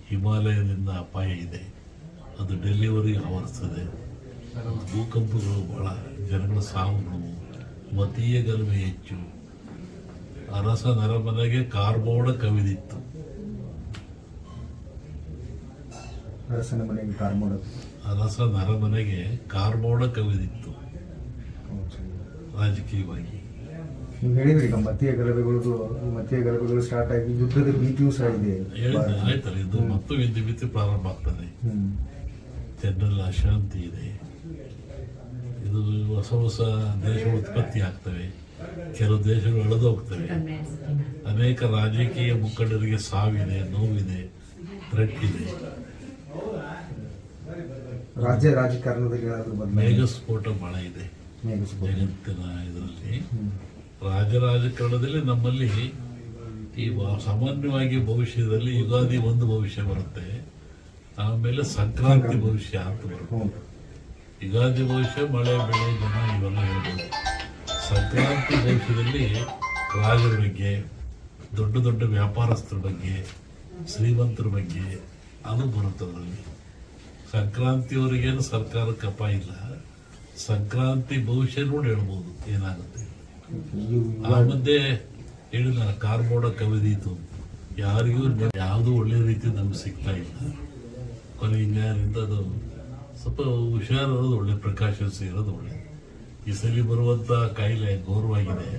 ಹಿಮಾಲಯದಿಂದ ಅಪಾಯ ಇದೆ, ಅದು ಡೆಲ್ಲಿವರೆಗೆ ಆವರಿಸ್ತದೆ. ಭೂಕಂಪಗಳು ಭಾಳ, ಜನಗಳ ಸಾವುಗಳು, ಮತೀಯ ಗಲಭೆ ಹೆಚ್ಚು. ಅರಸ ನರಮನೆಗೆ ಕಾರ್ಮೋಡ ಕವಿದಿತ್ತು. ಅರಸ ನರಮನೆಗೆ ಕಾರ್ಮೋಡ ಕವಿದಿತ್ತು ರಾಜಕೀಯವಾಗಿ. ನೀವು ಹೇಳಿದ್ರಿ ಈಗ ಮತೀಯ ಗಲಭೆಗಳು ಸ್ಟಾರ್ಟ್ ಆಗಿ ಯುದ್ಧದ ಭೀತಿಯೂ ಸಹ ಇದೆ. ಆಯ್ತಲ್ಲ, ಇದು ಮತ್ತು ಯುದ್ಧ ಭೀತಿ ಪ್ರಾರಂಭ ಆಗ್ತದೆ. ಜನರಲ್ಲಿ ಅಶಾಂತಿ ಇದೆ. ಇದು ಹೊಸ ಹೊಸ ದೇಶಗಳು ಉತ್ಪತ್ತಿ ಆಗ್ತವೆ, ಕೆಲವು ದೇಶಗಳು ಅಳೆದು ಹೋಗ್ತವೆ. ಅನೇಕ ರಾಜಕೀಯ ಮುಖಂಡರಿಗೆ ಸಾವಿದೆ, ನೋವಿದೆ, ಥ್ರೆಟ್ ಇದೆ. ರಾಜ್ಯ ರಾಜಕಾರಣದಲ್ಲಿ ಮೇಘಸ್ಫೋಟ ಬಹಳ ಇದೆ ಜಗತ್ತಿನ ಇದರಲ್ಲಿ. ರಾಜಕಾರಣದಲ್ಲಿ ನಮ್ಮಲ್ಲಿ ಈ ಸಾಮಾನ್ಯವಾಗಿ ಭವಿಷ್ಯದಲ್ಲಿ ಯುಗಾದಿ ಒಂದು ಭವಿಷ್ಯ ಬರುತ್ತೆ, ಆಮೇಲೆ ಸಂಕ್ರಾಂತಿ ಭವಿಷ್ಯ ಅಂತ ಬರುತ್ತೆ. ಯುಗಾದಿ ಭವಿಷ್ಯ ಮಳೆ ಬೆಳೆ ಜನ ಇವೆಲ್ಲ ಹೇಳ್ಬೋದು. ಸಂಕ್ರಾಂತಿ ಭವಿಷ್ಯದಲ್ಲಿ ರಾಜರ ಬಗ್ಗೆ, ದೊಡ್ಡ ದೊಡ್ಡ ವ್ಯಾಪಾರಸ್ಥರ ಬಗ್ಗೆ, ಶ್ರೀಮಂತರ ಬಗ್ಗೆ ಅದು ಬರುತ್ತೆ. ಅದರಲ್ಲಿ ಸಂಕ್ರಾಂತಿಯವರಿಗೇನು ಸರ್ಕಾರಕ್ಕೆ ಅಪಾಯ ಇಲ್ಲ, ಸಂಕ್ರಾಂತಿ ಭವಿಷ್ಯ ನೋಡಿ ಹೇಳ್ಬೋದು ಏನಾಗುತ್ತೆ. ಆ ಮಧ್ಯೆ ಹೇಳಿದ ಕಾರ್ಮೋಡ ಕವಿದೀತು, ಯಾರಿಗೂ ಯಾವುದೂ ಒಳ್ಳೆ ರೀತಿ ನಮ್ಗೆ ಸಿಗ್ತಾ ಇಲ್ಲ. ಕೊನೆಯಿಂದ ಅದು ಸ್ವಲ್ಪ ಹುಷಾರಿರೋದು ಒಳ್ಳೆ, ಪ್ರಿಕಾಷನ್ಸ್ ಇರೋದು ಒಳ್ಳೆ. ಈ ಸಲ ಬರುವಂಥ ಕಾಯಿಲೆ ಘೋರವಾಗಿದೆ.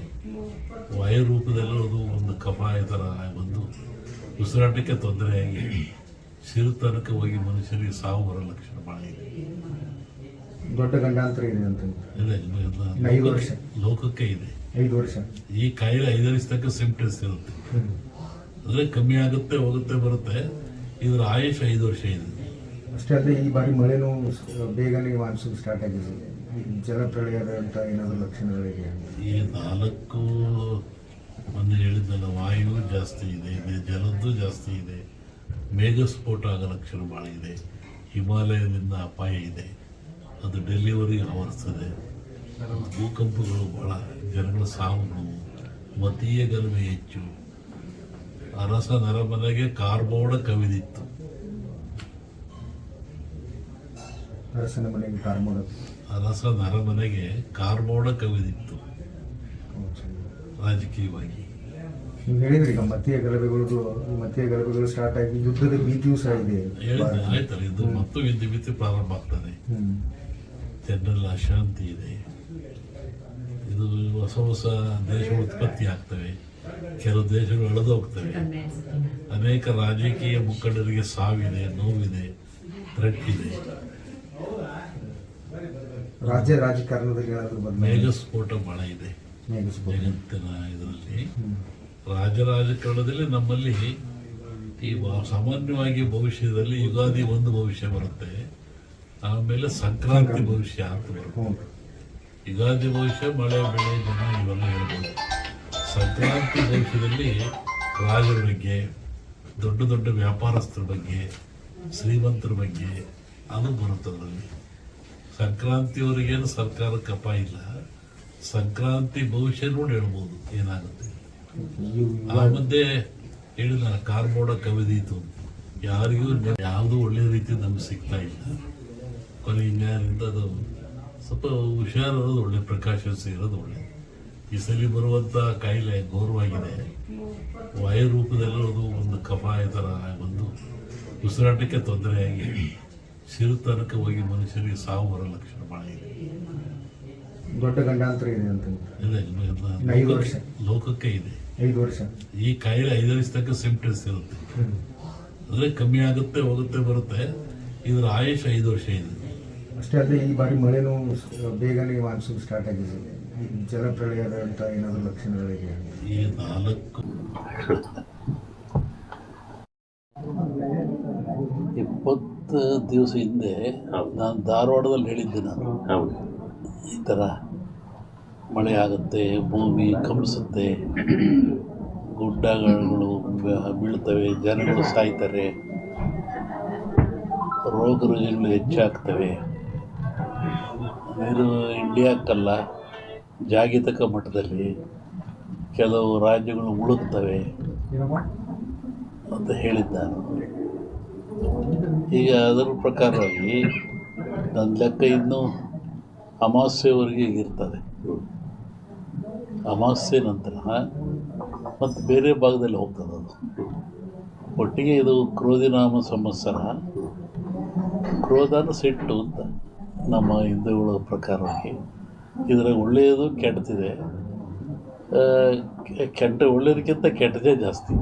ವಾಯು ರೂಪದಲ್ಲಿ ಅದು ಒಂದು ಕಫ ಈ ಥರ ಬಂದು ಉಸಿರಾಟಕ್ಕೆ ತೊಂದರೆಯಾಗಿ ಸಿರುತನಕ್ಕೆ ಹೋಗಿ ಮನುಷ್ಯರಿಗೆ ಸಾವು ಬರೋ ಲಕ್ಷಣ ಭಾಳ ಇದೆ. ದೊಡ್ಡ ಗಂಡಾಂತರ ಇದೆ ಅಂತ ಲೋಕಕ್ಕೆ ಇದೆ. 5 ವರ್ಷ ಈ ಕಾಯಿಲೆ 5 ವರ್ಷ ತನಕ ಸಿಂಪ್ಟಮ್ಸ್ ಇರುತ್ತೆ, ಅಂದರೆ ಕಮ್ಮಿ ಆಗುತ್ತೆ, ಹೋಗುತ್ತೆ, ಬರುತ್ತೆ. ಇದರ ಆಯುಷ್ 5 ವರ್ಷ ಇದೆ. ಅಷ್ಟೇ ಅಲ್ಲದೆ ಈ ಬಾರಿ ಮಳೆನೂ ಬೇಗನೆ ಮಾನ್ಸೂನ್ ಸ್ಟಾರ್ಟ್ ಆಗಿದೆ. ಜಲಪ್ರಳಯದ ಅಂತ ಏನಾದರೂ ಲಕ್ಷಣಗಳಿದೆ? ಈ 4 ಮೊನ್ನೆ ಹೇಳಿದ್ದಲ್ಲ, ವಾಯು ಜಾಸ್ತಿ ಇದೆ, ಜಲದ್ದು ಜಾಸ್ತಿ ಇದೆ, ಮೇಘಸ್ಫೋಟ ಆಗೋ ಲಕ್ಷಣ ಭಾಳ ಇದೆ, ಹಿಮಾಲಯದಿಂದ ಅಪಾಯ ಇದೆ, ಅದು ಡೆಲ್ಲಿವರೆಗೆ ಆವರಿಸ್ತದೆ. ಭೂಕಂಪಗಳು ಭಾಳ, ಜನಗಳ ಸಾವುಗಳು, ಮತೀಯ ಗಲಭೆ ಹೆಚ್ಚು. ಅರಸ ನರಮನೆಗೆ ಕಾರ್ಮೋಡ ಕವಿದಿತ್ತು. ಅರಸ ನರಮನೆಗೆ ಕಾರ್ಮೋಡ ಕವಿದಿತ್ತು ರಾಜಕೀಯವಾಗಿ. ನೀವು ಹೇಳಿದ್ರಿ ಈಗ ಮತೀಯ ಗಲಭೆಗಳು ಸ್ಟಾರ್ಟ್ ಆಗಿ ಯುದ್ಧದ ಭೀತಿಯೂ ಸಹ ಇದೆ. ಆಯ್ತಲ್ಲ, ಇದು ಮತ್ತು ಯುದ್ಧ ಭೀತಿ ಪ್ರಾರಂಭ ಆಗ್ತದೆ. ಜನರಲ್ಲಿ ಅಶಾಂತಿ ಇದೆ. ಇದು ಹೊಸ ಹೊಸ ದೇಶಗಳು ಉತ್ಪತ್ತಿ ಆಗ್ತವೆ, ಕೆಲವು ದೇಶಗಳು ಅಳೆದು ಹೋಗ್ತವೆ. ಅನೇಕ ರಾಜಕೀಯ ಮುಖಂಡರಿಗೆ ಸಾವಿದೆ, ನೋವಿದೆ, ಥ್ರೆಟ್ ಇದೆ. ರಾಜ್ಯ ರಾಜಕಾರಣದಲ್ಲಿ ಮೇಘಸ್ಫೋಟ ಬಹಳ ಇದೆ ಜಗತ್ತಿನ ಇದರಲ್ಲಿ. ರಾಜಕಾರಣದಲ್ಲಿ ನಮ್ಮಲ್ಲಿ ಈ ಸಾಮಾನ್ಯವಾಗಿ ಭವಿಷ್ಯದಲ್ಲಿ ಯುಗಾದಿ ಒಂದು ಭವಿಷ್ಯ ಬರುತ್ತೆ, ಆಮೇಲೆ ಸಂಕ್ರಾಂತಿ ಭವಿಷ್ಯ ಅಂತ ಬರುತ್ತೆ. ಯುಗಾದಿ ಭವಿಷ್ಯ ಮಳೆ ಬೆಳೆ ಜನ ಇವೆಲ್ಲ ಹೇಳ್ಬೋದು. ಸಂಕ್ರಾಂತಿ ಭವಿಷ್ಯದಲ್ಲಿ ರಾಜರ ಬಗ್ಗೆ, ದೊಡ್ಡ ದೊಡ್ಡ ವ್ಯಾಪಾರಸ್ಥರ ಬಗ್ಗೆ, ಶ್ರೀಮಂತರ ಬಗ್ಗೆ ಅದು ಬರುತ್ತೆ. ಅದರಲ್ಲಿ ಸಂಕ್ರಾಂತಿಯವರಿಗೇನು ಸರ್ಕಾರಕ್ಕೆ ಅಪಾಯ ಇಲ್ಲ, ಸಂಕ್ರಾಂತಿ ಭವಿಷ್ಯ ನೋಡಿ ಹೇಳ್ಬೋದು ಏನಾಗುತ್ತೆ. ಆ ಮಧ್ಯೆ ಹೇಳಿದ ಕಾರ್ಮೋಡ ಕವಿದೀತು, ಯಾರಿಗೂ ಯಾವುದೂ ಒಳ್ಳೆ ರೀತಿ ನಮ್ಗೆ ಸಿಗ್ತಾ ಇಲ್ಲ. ಕೊನೆಯಿಂದ ಅದು ಸ್ವಲ್ಪ ಹುಷಾರಿರೋದು ಒಳ್ಳೆ, ಪ್ರಿಕಾಷನ್ಸ್ ಇರೋದು ಒಳ್ಳೆ. ಈ ಸಲ ಬರುವಂಥ ಕಾಯಿಲೆ ಘೋರವಾಗಿದೆ. ವಾಯು ರೂಪದಲ್ಲಿ ಅದು ಒಂದು ಕಫ ಈ ಥರ ಬಂದು ಉಸಿರಾಟಕ್ಕೆ ತೊಂದರೆಯಾಗಿ ಸಿರುತನಕ್ಕೆ ಹೋಗಿ ಮನುಷ್ಯರಿಗೆ ಸಾವು ಬರೋ ಲಕ್ಷಣ ಭಾಳ ಇದೆ. ದೊಡ್ಡ ಗಂಡಾಂತರ ಇದೆ ಅಂತ ಲೋಕಕ್ಕೆ ಇದೆ. 5 ವರ್ಷ ಈ ಕಾಯಿಲೆ 5 ವರ್ಷ ತನಕ ಸಿಂಪ್ಟಮ್ಸ್ ಇರುತ್ತೆ, ಅಂದರೆ ಕಮ್ಮಿ ಆಗುತ್ತೆ, ಹೋಗುತ್ತೆ, ಬರುತ್ತೆ. ಇದರ ಆಯುಷ್ 5 ವರ್ಷ ಇದೆ. ಅಷ್ಟೇ ಅಲ್ಲದೆ ಈ ಬಾರಿ ಮಳೆನೂ ಬೇಗನೆ ಮಾನ್ಸೂನ್ ಸ್ಟಾರ್ಟ್ ಆಗಿದೆ. ಜಲಪ್ರಳಯದ ಅಂತ ಏನಾದರೂ ಲಕ್ಷಣಗಳಿದೆ? ಈ 20 ದಿವಸ ಹಿಂದೆ ನಾನು ಧಾರವಾಡದಲ್ಲಿ ಹೇಳಿದ್ದೆ. ನಾನು ಈ ಥರ ಮಳೆ ಆಗುತ್ತೆ, ಭೂಮಿ ಕಂಪಿಸುತ್ತೆ, ಗುಡ್ಡಗಳು ಬೀಳ್ತವೆ, ಜನಗಳು ಸಾಯ್ತಾರೆ, ರೋಗ ರುಜಿನಗಳು ಹೆಚ್ಚಾಗ್ತವೆ. ಇದು ಇಂಡಿಯಾಕ್ಕಲ್ಲ, ಜಾಗತಿಕ ಮಟ್ಟದಲ್ಲಿ ಕೆಲವು ರಾಜ್ಯಗಳು ಮುಳುಗ್ತವೆ ಅಂತ ಹೇಳಿದ್ದ ನಾನು. ಈಗ ಅದರ ಪ್ರಕಾರವಾಗಿ ನನ್ನ ಲೆಕ್ಕ ಇನ್ನೂ ಅಮಾವಾಸ್ಯೆವರೆಗೆ ಇರ್ತದೆ. ಅಮಾವಾಸ್ಯೆ ನಂತರ ಮತ್ತು ಬೇರೆ ಭಾಗದಲ್ಲಿ ಹೋಗ್ತದೆ ಅದು. ಒಟ್ಟಿಗೆ ಇದು ಕ್ರೋಧಿನಾಮ ಸಂವತ್ಸರ. ಕ್ರೋಧನ ಸಿಟ್ಟು ಅಂತ ನಮ್ಮ ಹಿಂದೂಗಳ ಪ್ರಕಾರವಾಗಿ. ಇದರ ಒಳ್ಳೆಯದು ಕೆಟ್ಟದಿದೆ. ಒಳ್ಳೆಯದಕ್ಕಿಂತ ಕೆಟ್ಟದೇ ಜಾಸ್ತಿ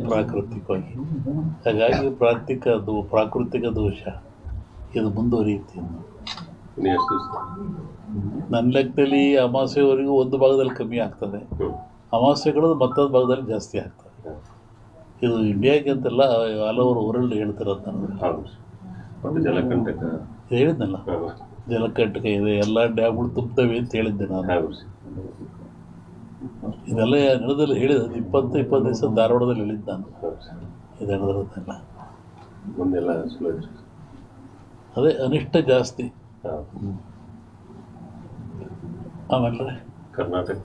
ಪ್ರಾಕೃತಿಕವಾಗಿ. ಹಾಗಾಗಿ ಪ್ರಾಕೃತಿಕ ದೋಷ ಇದು ಮುಂದುವರಿಯುತ್ತೆ. ನನ್ನ ಲೆಕ್ಕದಲ್ಲಿ ಅಮಾವಾಸ್ಯೆವರೆಗೂ ಒಂದು ಭಾಗದಲ್ಲಿ ಕಮ್ಮಿ ಆಗ್ತದೆ, ಅಮಾವಾಸ್ಯೆಗಳು ಮತ್ತೊಂದು ಭಾಗದಲ್ಲಿ ಜಾಸ್ತಿ ಆಗ್ತದೆ. ಇದು ಇಂಡಿಯಾಗೆ ಅಂತಲ್ಲ, ಆಲ್ ಓವರ್ ವರ್ಲ್ಡ್ ಹೇಳ್ತಿರೋದು ನಾನು. ಹೇಳಿದ್ನಲ್ಲ, ಜಲಕಂಟಕ ಇದೆ, ಎಲ್ಲ ಡ್ಯಾಮ್ಗಳು ತುಂಬ್ತವೆ ಅಂತ ಹೇಳಿದ್ದೆ ನಾನು. ಇದೆಲ್ಲ ನಡೆದಲ್ಲಿ ಹೇಳಿದ 20 ದಿವಸ ಧಾರವಾಡದಲ್ಲಿ ಹೇಳಿದ್ದು ನಾನು. ಇದು ನಡೆದಿರೋದೆಲ್ಲ ಅದೇ ಅನಿಷ್ಟ ಜಾಸ್ತಿ. ಆಮೇಲೆ ಕರ್ನಾಟಕ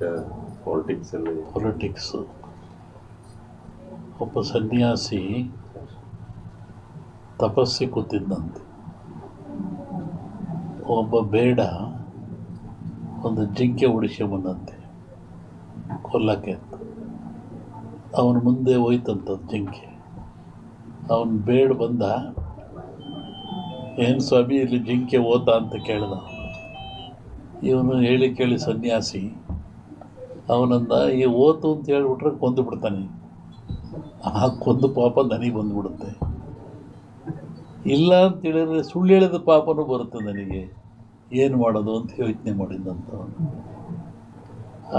ಪೊಲಿಟಿಕ್ಸು. ಒಬ್ಬ ಸನ್ಯಾಸಿ ತಪಸ್ಸಿ ಕೂತಿದ್ದಂತೆ. ಒಬ್ಬ ಬೇಡ ಒಂದು ಜಿಂಕೆ ಉಡಿಸ್ಕೊಂಬಂದಂತೆ ಕೊಲ್ಲಕ್ಕೆ ಅಂತ. ಅವನ ಮುಂದೆ ಹೋಯ್ತಂಥದ್ದು ಜಿಂಕೆ. ಅವನು ಬೇಡ ಬಂದ, ಏನು ಸ್ವಾಮಿ ಇಲ್ಲಿ ಜಿಂಕೆ ಓತಾ ಅಂತ ಕೇಳ್ದ. ಇವನು ಹೇಳಿ ಕೇಳಿ ಸನ್ಯಾಸಿ ಅವನಂದ, ಈ ಓತು ಅಂತ ಹೇಳ್ಬಿಟ್ರೆ ಕೊಂದು ಬಿಡ್ತಾನೆ, ಆ ಕೊಂದು ಪಾಪ ನನಗೆ ಬಂದುಬಿಡುತ್ತೆ. ಇಲ್ಲ ಅಂತ ಹೇಳಿದ್ರೆ ಸುಳ್ಳು ಹೇಳಿದ ಪಾಪನೂ ಬರುತ್ತೆ ನನಗೆ, ಏನು ಮಾಡೋದು ಅಂತ ಯೋಚನೆ ಮಾಡಿದ್ದಂತ.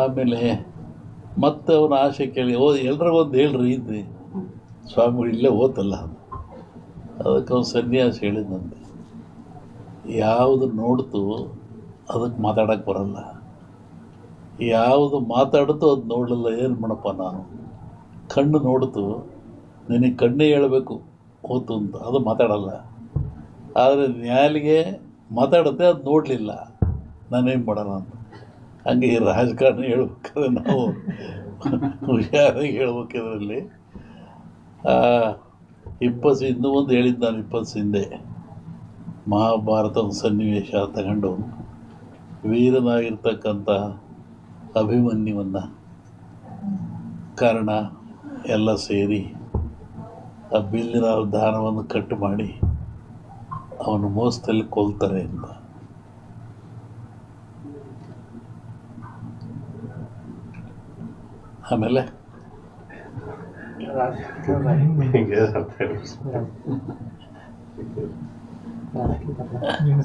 ಆಮೇಲೆ ಮತ್ತೆ ಅವನ ಆಸೆ ಕೇಳಿ, ಎಲ್ರಿಗೊಂದು ಹೇಳ್ರಿ ಇದ್ರಿ ಸ್ವಾಮಿಗಳು ಇಲ್ಲೇ ಓತಲ್ಲ. ಅದಕ್ಕೆ ಅವನು ಸನ್ಯಾಸಿ ಹೇಳಿದಂತೆ, ಯಾವುದು ನೋಡ್ತು ಅದಕ್ಕೆ ಮಾತಾಡೋಕ್ಕೆ ಬರಲ್ಲ, ಯಾವುದು ಮಾತಾಡ್ತು ಅದು ನೋಡಲಿಲ್ಲ, ಏನು ಮಾಡಪ್ಪ ನಾನು. ಕಣ್ಣು ನೋಡ್ತು, ನಿನಗೆ ಕಣ್ಣೇ ಹೇಳಬೇಕು ಓತು ಅಂತ, ಅದು ಮಾತಾಡಲ್ಲ. ಆದರೆ ನ್ಯಾಲಿಗೆ ಮಾತಾಡುತ್ತೆ, ಅದು ನೋಡಲಿಲ್ಲ, ನಾನೇನು ಮಾಡೋಣ ಅಂತ. ಹಂಗೆ ಈ ರಾಜಕಾರಣ ಹೇಳ್ಬೇಕಾದ್ರೆ ನಾವು ಹುಷಾರಾಗಿ ಹೇಳ್ಬೇಕಿದ್ರಲ್ಲಿ. ಇನ್ನೂ ಒಂದು ಹೇಳಿದ್ದು ನಾನು 20 ಹಿಂದೆ, ಮಹಾಭಾರತ ಒಂದು ಸನ್ನಿವೇಶ ತಗೊಂಡು ವೀರನಾಗಿರ್ತಕ್ಕಂಥ ಅಭಿಮನ್ಯುವನ್ನು ಕಾರಣ ಎಲ್ಲ ಸೇರಿ ಆ ಬಿಲ್ಲಿನ ದಾನವನ್ನು ಕಟ್ಟು ಮಾಡಿ ಅವನು ಮೋಸದಲ್ಲಿ ಕೊಲ್ತಾರೆ ಅಂತ. ಆಮೇಲೆ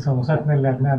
ಸಂಸತ್ನಲ್ಲಿ ಅದನ್ನ